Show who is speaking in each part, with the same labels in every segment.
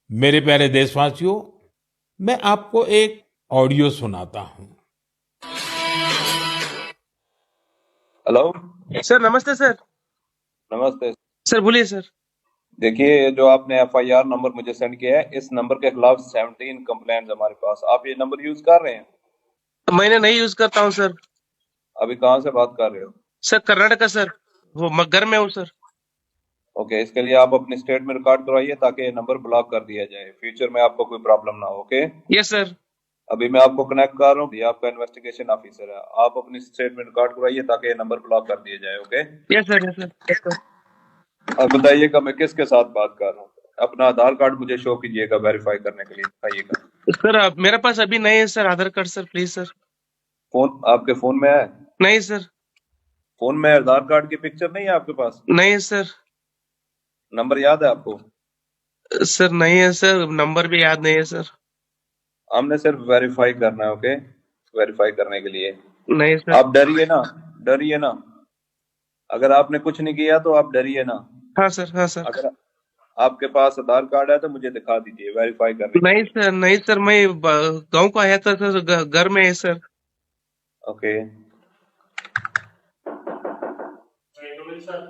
Speaker 1: मेरे प्यारे देशवासियों, मैं आपको एक ऑडियो सुनाता हूं।
Speaker 2: हेलो।
Speaker 3: सर नमस्ते सर।
Speaker 2: नमस्ते।
Speaker 3: सर बोलिए सर।
Speaker 2: देखिए, ये जो आपने एफआईआर नंबर मुझे सेंड किया है, इस नंबर के खिलाफ 17 कंप्लेंट्स हमारे पास। आप ये नंबर यूज कर रहे हैं?
Speaker 3: मैंने नहीं यूज करता हूँ सर।
Speaker 2: अभी कहाँ से बात कर रहे हो?
Speaker 3: Sir Karnataka sir. वो घर में हूँ सर।
Speaker 2: ओके, इसके लिए आप अपनी स्टेट में रिकॉर्ड करवाइए ताकि ये नंबर ब्लॉक कर दिया जाए, फ्यूचर में आपको कोई प्रॉब्लम ना हो। Okay,
Speaker 3: yes sir.
Speaker 2: अभी मैं आपको कनेक्ट कर रहा हूँ, ये आपका इन्वेस्टिगेशन ऑफिसर है। आप अपनी स्टेट में रिकॉर्ड करवाइए ताकि ये नंबर ब्लॉक कर दिया जाए। Okay,
Speaker 3: yes sir. Yes sir. Yes sir.
Speaker 2: अब बताइएगा मैं किसके साथ बात कर रहा हूँ। अपना आधार कार्ड मुझे शो कीजिएगा वेरीफाई करने के लिए, बताइएगा।
Speaker 3: सर मेरे पास अभी नहीं है sir Aadhaar card sir, please sir.
Speaker 2: Phone आपके फोन में है?
Speaker 3: नहीं सर।
Speaker 2: फोन में आधार कार्ड की पिक्चर नहीं है आपके पास?
Speaker 3: नहीं है सर।
Speaker 2: नंबर याद है आपको?
Speaker 3: सर नहीं है सर, नंबर भी याद नहीं है सर।
Speaker 2: हमने सिर्फ वेरीफाई करना है। ओके, वेरीफाई करने के लिए
Speaker 3: नहीं सर।
Speaker 2: आप डरिए ना, डरिए ना। अगर आपने कुछ नहीं किया तो आप डरिए ना।
Speaker 3: हाँ सर, हाँ सर।
Speaker 2: अगर आपके पास आधार कार्ड है तो मुझे दिखा दीजिए वेरीफाई करने के
Speaker 3: नहीं
Speaker 2: लिए।
Speaker 3: सर, नहीं सर, मैं गांव को आया था सर, घर में है सर।
Speaker 2: Okay,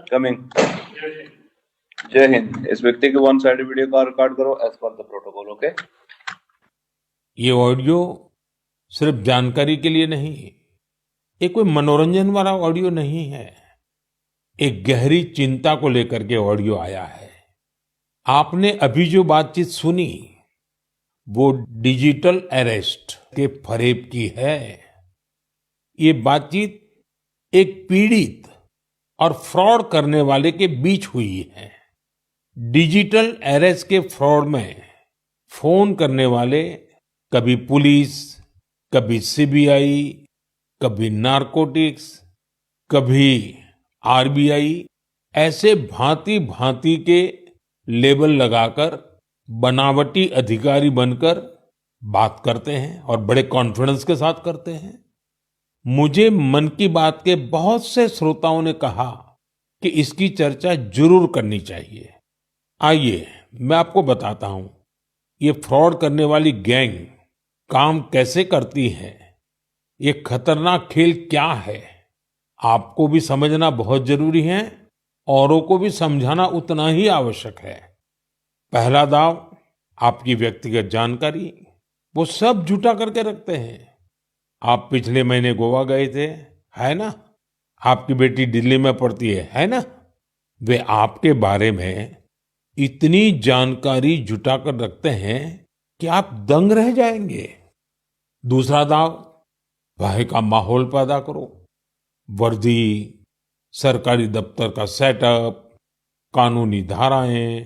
Speaker 2: coming. जय हिंद। इस व्यक्ति के वन साइड वीडियो का रिकॉर्ड करो as per the protocol. Okay,
Speaker 1: ये ऑडियो सिर्फ जानकारी के लिए नहीं, ये कोई मनोरंजन वाला ऑडियो नहीं है। एक गहरी चिंता को लेकर के ऑडियो आया है। आपने अभी जो बातचीत सुनी, वो डिजिटल अरेस्ट के फरेब की है। ये बातचीत एक पीड़ित और फ्रॉड करने वाले के बीच हुई है। डिजिटल अरेस्ट के फ्रॉड में फोन करने वाले कभी पुलिस, कभी सीबीआई, कभी नारकोटिक्स, कभी आरबीआई, ऐसे भांति भांति के लेबल लगाकर बनावटी अधिकारी बनकर बात करते हैं और बड़े कॉन्फिडेंस के साथ करते हैं। मुझे मन की बात के बहुत से श्रोताओं ने कहा कि इसकी चर्चा जरूर करनी चाहिए। आइए मैं आपको बताता हूं ये फ्रॉड करने वाली गैंग काम कैसे करती है, ये खतरनाक खेल क्या है। आपको भी समझना बहुत जरूरी है, औरों को भी समझाना उतना ही आवश्यक है। पहला दाव, आपकी व्यक्तिगत जानकारी, वो सब जुटा करके रखते हैं। आप पिछले महीने गोवा गए थे, है ना? आपकी बेटी दिल्ली में पढ़ती है ना? वे आपके बारे में इतनी जानकारी जुटा कर रखते हैं कि आप दंग रह जाएंगे। दूसरा दाव, भय का माहौल पैदा करो। वर्दी, सरकारी दफ्तर का सेटअप, कानूनी धाराएं,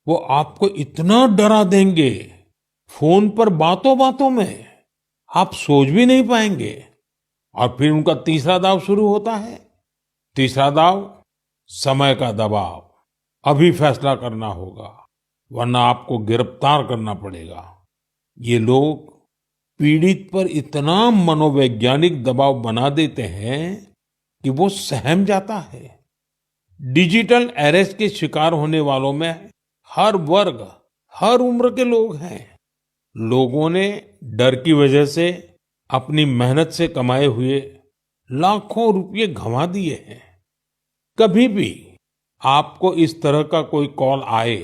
Speaker 1: वो आपको इतना डरा देंगे, फोन पर बातों बातों में आप सोच भी नहीं पाएंगे। और फिर उनका तीसरा दाव शुरू होता है। तीसरा दाव, समय का दबाव। अभी फैसला करना होगा, वरना आपको गिरफ्तार करना पड़ेगा। ये लोग पीड़ित पर इतना मनोवैज्ञानिक दबाव बना देते हैं कि वो सहम जाता है। डिजिटल अरेस्ट के शिकार होने वालों में हर वर्ग, हर उम्र के लोग हैं। लोगों ने डर की वजह से अपनी मेहनत से कमाए हुए लाखों रुपए गंवा दिए हैं। कभी भी आपको इस तरह का कोई कॉल आए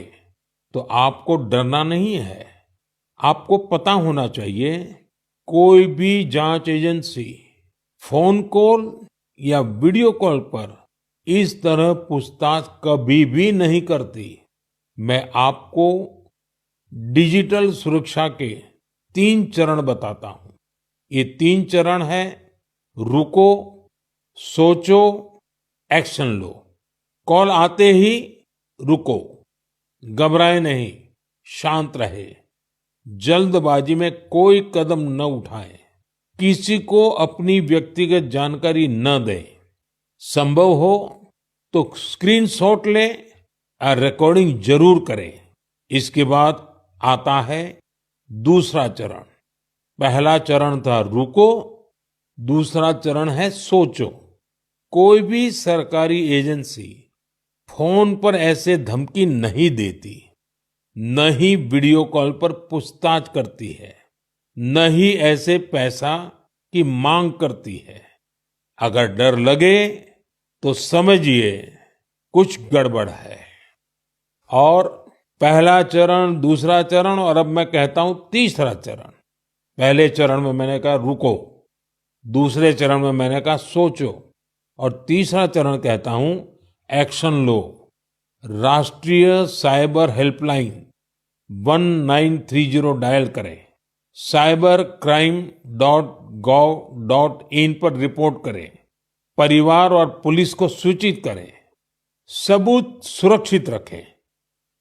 Speaker 1: तो आपको डरना नहीं है। आपको पता होना चाहिए, कोई भी जांच एजेंसी फोन कॉल या वीडियो कॉल पर इस तरह पूछताछ कभी भी नहीं करती। मैं आपको डिजिटल सुरक्षा के 3 चरण बताता हूं। ये 3 चरण है: रुको, सोचो, एक्शन लो। कॉल आते ही रुको, घबराए नहीं, शांत रहे, जल्दबाजी में कोई कदम न उठाएं, किसी को अपनी व्यक्तिगत जानकारी न दें। संभव हो तो स्क्रीनशॉट लें और रिकॉर्डिंग जरूर करें। इसके बाद आता है दूसरा चरण। पहला चरण था रुको, दूसरा चरण है सोचो। कोई भी सरकारी एजेंसी फोन पर ऐसे धमकी नहीं देती, न ही वीडियो कॉल पर पूछताछ करती है, न ही ऐसे पैसा की मांग करती है। अगर डर लगे तो समझिए कुछ गड़बड़ है। और पहला चरण, दूसरा चरण और अब मैं कहता हूं तीसरा चरण। पहले चरण में मैंने कहा रुको, दूसरे चरण में मैंने कहा सोचो, और तीसरा चरण कहता हूं एक्शन लो। राष्ट्रीय साइबर हेल्पलाइन 1930 डायल करें, cybercrime.gov.in पर रिपोर्ट करें, परिवार और पुलिस को सूचित करें, सबूत सुरक्षित रखें।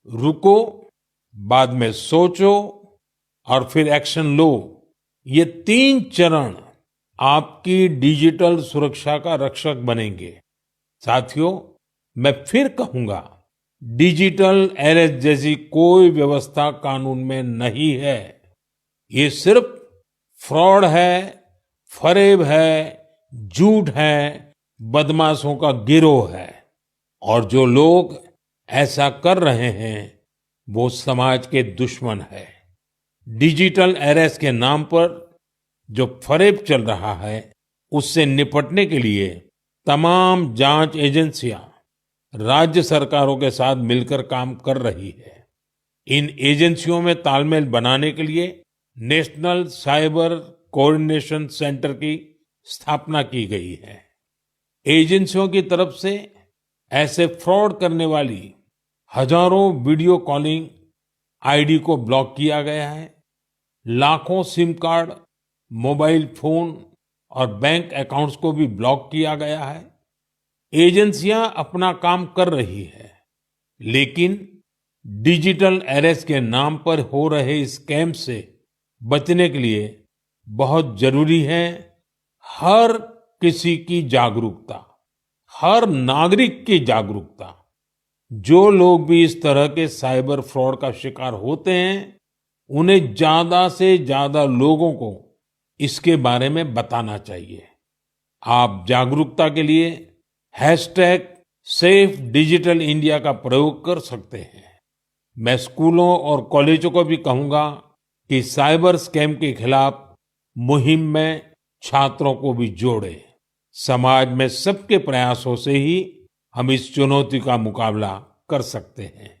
Speaker 1: रुको, बाद में सोचो और फिर एक्शन लो। ये 3 चरण आपकी डिजिटल सुरक्षा का रक्षक बनेंगे। साथियों, मैं फिर कहूंगा, डिजिटल अरेस्ट जैसी कोई व्यवस्था कानून में नहीं है। ये सिर्फ फ्रॉड है, फरेब है, झूठ है, बदमाशों का गिरोह है। और जो लोग ऐसा कर रहे हैं वो समाज के दुश्मन है। डिजिटल अरेस्ट के नाम पर जो फरेब चल रहा है उससे निपटने के लिए तमाम जांच एजेंसियां राज्य सरकारों के साथ मिलकर काम कर रही है। इन एजेंसियों में तालमेल बनाने के लिए नेशनल साइबर कोऑर्डिनेशन सेंटर की स्थापना की गई है। एजेंसियों की तरफ से ऐसे फ्रॉड करने वाली हजारों वीडियो कॉलिंग आईडी को ब्लॉक किया गया है। लाखों सिम कार्ड, मोबाइल फोन और बैंक अकाउंट्स को भी ब्लॉक किया गया है। एजेंसियां अपना काम कर रही है, लेकिन डिजिटल अरेस्ट के नाम पर हो रहे स्कैम से बचने के लिए बहुत जरूरी है हर किसी की जागरूकता, हर नागरिक की जागरूकता। जो लोग भी इस तरह के साइबर फ्रॉड का शिकार होते हैं, उन्हें ज्यादा से ज्यादा लोगों को इसके बारे में बताना चाहिए। आप जागरूकता के लिए #SafeDigitalIndia का प्रयोग कर सकते हैं। मैं स्कूलों और कॉलेजों को भी कहूंगा कि साइबर स्कैम के खिलाफ मुहिम में छात्रों को भी जोड़ें। समाज में सबके प्रयासों से ही हम इस चुनौती का मुकाबला कर सकते हैं।